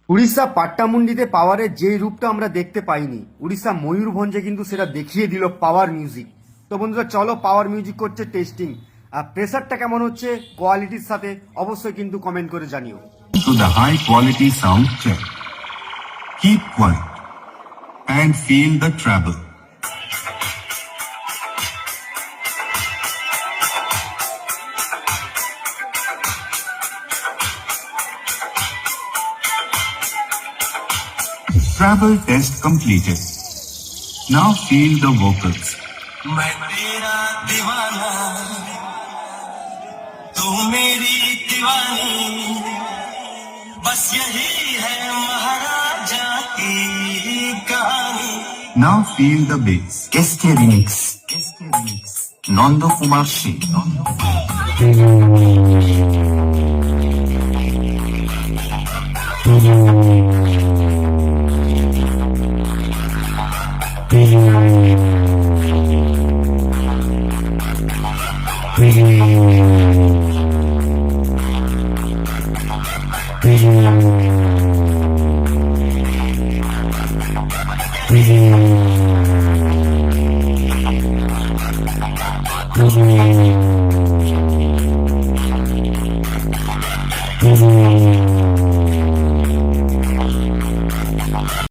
উড়িষ্যা পাট্টামুন্ডিতে পাওয়ারের যে রূপটা আমরা দেখতে পাইনি, উড়িষ্যা ময়ূরভঞ্জে কিন্তু সেটা দেখিয়ে দিল পাওয়ার মিউজিক। তো বন্ধুরা চলো, পাওয়ার মিউজিক করছে টেস্টিং। আর প্রেসারটা কেমন হচ্ছে কোয়ালিটির সাথে অবশ্যই কিন্তু কমেন্ট করে জানিও। To the high quality sound check. Keep quiet and feel the treble. Treble test completed. Now feel the vocals. मैं तेरा दीवाना, तू मेरी दीवानी, बस यही है महाराजा की कहानी। Now feel the bass. SK Remix. Nando Kumar Singh.